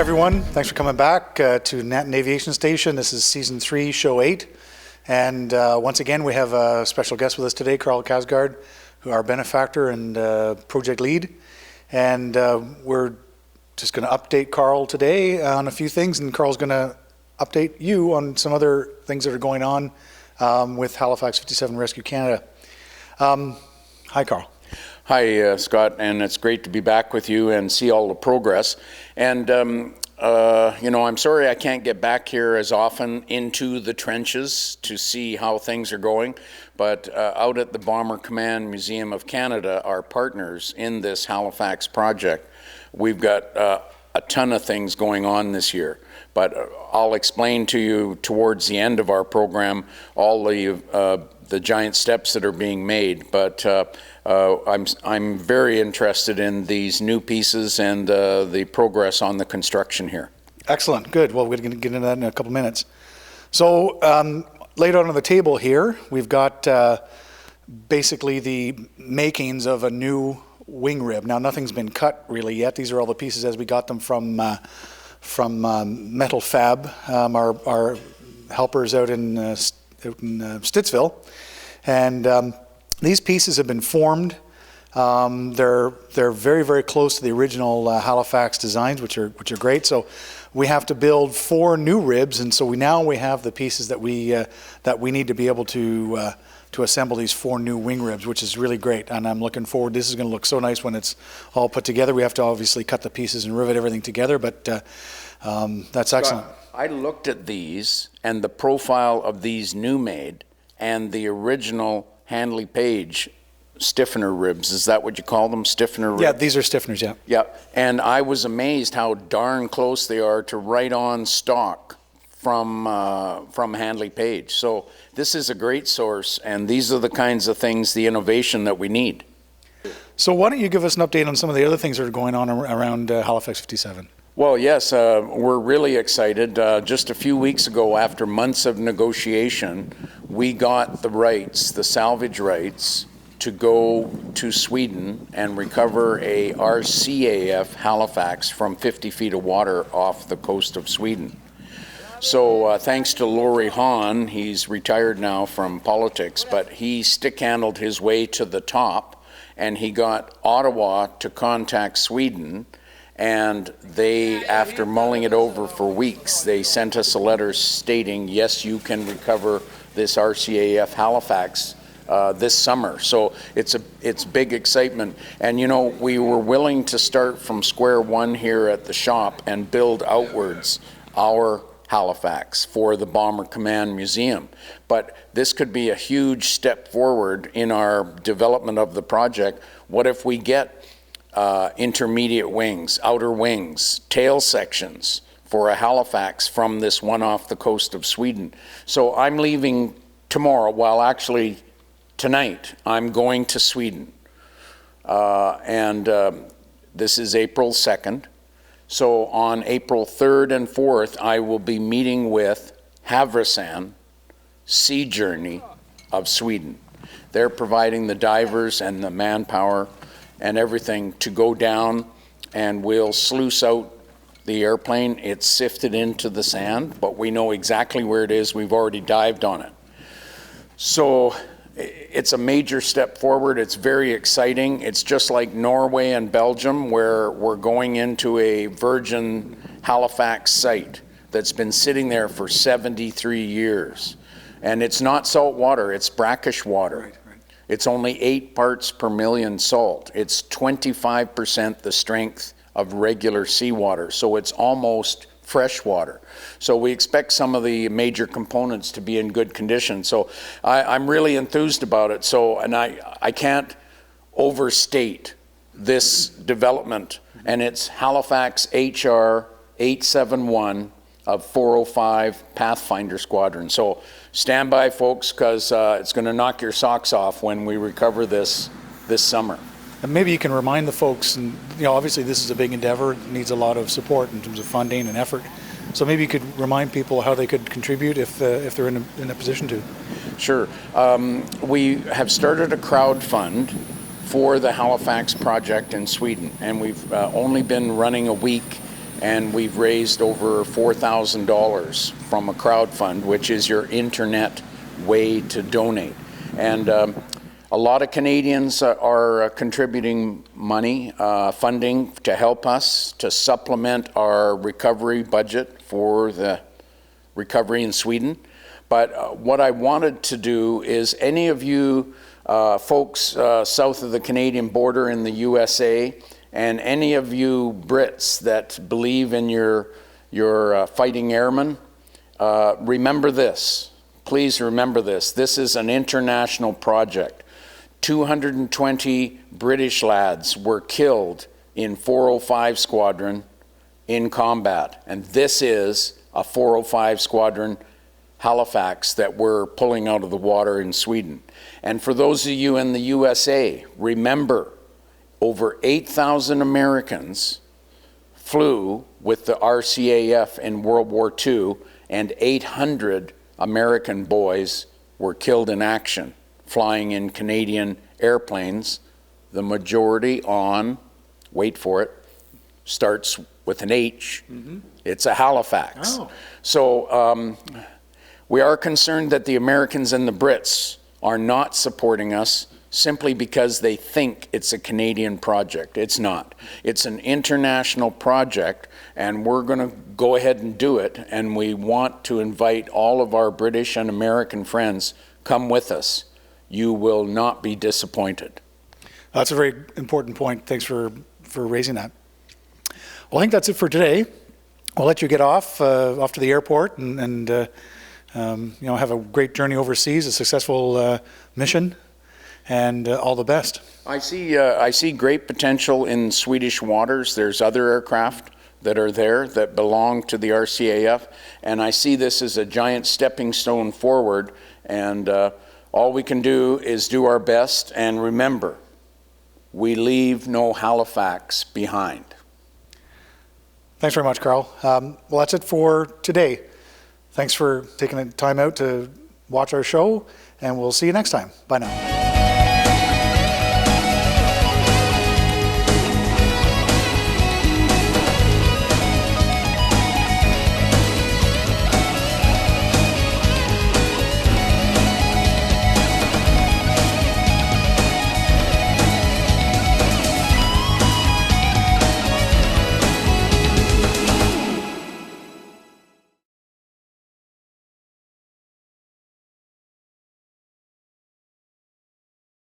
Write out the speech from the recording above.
everyone. Thanks for coming back to Nanton Aviation Station. This is Season 3, Show 8. And once again, we have a special guest with us today, Karl, who our benefactor and project lead. And we're just going to update Karl today on a few things, and Karl's going to update you on some other things that are going on with Halifax 57 Rescue Canada. Hi, Karl. Hi, Scott, and it's great to be back with you and see all the progress. And, you know, I'm sorry I can't get back here as often into the trenches to see how things are going, but out at the Bomber Command Museum of Canada, our partners in this Halifax project, we've got a ton of things going on this year. But I'll explain to you towards the end of our program all the giant steps that are being made. But I'm very interested in these new pieces and the progress on the construction here. Excellent, good. Well, we're going to get into that in a couple minutes. So laid out on the table here, we've got basically the makings of a new wing rib. Now, nothing's been cut really yet. These are all the pieces as we got them from Metal Fab, our helpers out in Stittsville. And these pieces have been formed. They're very, very close to the original Halifax designs, which are great. So we have to build 4 new ribs, and so we have the pieces that we need to be able to assemble these 4 new wing ribs, which is really great. And I'm looking forward. This is going to look so nice when it's all put together. We have to obviously cut the pieces and rivet everything together, but that's excellent. I looked at these and the profile of these new made and the original Handley Page stiffener ribs. Is that what you call them, stiffener ribs? Yeah, these are stiffeners, yeah. Yeah, and I was amazed how darn close they are to right on stock from Handley Page. So this is a great source, and these are the kinds of things, the innovation that we need. So why don't you give us an update on some of the other things that are going on around Halifax 57? Well, yes, we're really excited. Just a few weeks ago, after months of negotiation, we got the rights, the salvage rights, to go to Sweden and recover a RCAF Halifax from 50 feet of water off the coast of Sweden. So thanks to Laurie Hahn, he's retired now from politics, but he stick-handled his way to the top, and he got Ottawa to contact Sweden. And they, after mulling it over for weeks, they sent us a letter stating, yes, you can recover this RCAF Halifax this summer. So it's big excitement. And you know, we were willing to start from square one here at the shop and build outwards our Halifax for the Bomber Command Museum. But this could be a huge step forward in our development of the project. What if we get intermediate wings, outer wings, tail sections for a Halifax from this one off the coast of Sweden? So I'm leaving tomorrow, well actually tonight, I'm going to Sweden. This is April 2nd. So on April 3rd and 4th, I will be meeting with Havresan Sea Journey of Sweden. They're providing the divers and the manpower and everything to go down, and we'll sluice out the airplane. It's sifted into the sand, but we know exactly where it is. We've already dived on it. So it's a major step forward. It's very exciting. It's just like Norway and Belgium, where we're going into a virgin Halifax site that's been sitting there for 73 years. And it's not salt water, it's brackish water. Right. It's only 8 parts per million salt. It's 25% the strength of regular seawater, so it's almost fresh water. So we expect some of the major components to be in good condition. So I'm really enthused about it. So, and I can't overstate this development, and it's Halifax HR 871 of 405 Pathfinder Squadron. So stand by, folks, because it's going to knock your socks off when we recover this summer. And maybe you can remind the folks, and you know, obviously this is a big endeavor, it needs a lot of support in terms of funding and effort. So maybe you could remind people how they could contribute if they're in a position to. Sure. We have started a crowd fund for the Halifax project in Sweden, and we've only been running a week and we've raised over $4,000 from a crowdfund, which is your internet way to donate. And a lot of Canadians are contributing money, funding to help us to supplement our recovery budget for the recovery in Sweden. But what I wanted to do is any of you folks south of the Canadian border in the USA, and any of you Brits that believe in your fighting airmen, remember this. Please remember this. This is an international project. 220 British lads were killed in 405 Squadron in combat, and this is a 405 Squadron Halifax that we're pulling out of the water in Sweden. And for those of you in the USA, remember, over 8,000 Americans flew with the RCAF in World War II, and 800 American boys were killed in action flying in Canadian airplanes, the majority on, wait for it, starts with an H. Mm-hmm. It's a Halifax. Oh. So we are concerned that the Americans and the Brits are not supporting us simply because they think it's a Canadian project. It's not. It's an international project, and we're going to go ahead and do it, and we want to invite all of our British and American friends, come with us. You will not be disappointed. That's a very important point. Thanks for raising that. Well, I think that's it for today. I'll let you get off to the airport and have a great journey overseas, a successful mission, and all the best. I see great potential in Swedish waters. There's other aircraft that are there that belong to the RCAF, and I see this as a giant stepping stone forward, and all we can do is do our best, and remember, we leave no Halifax behind. Thanks very much, Karl. Well, that's it for today. Thanks for taking the time out to watch our show, and we'll see you next time. Bye now.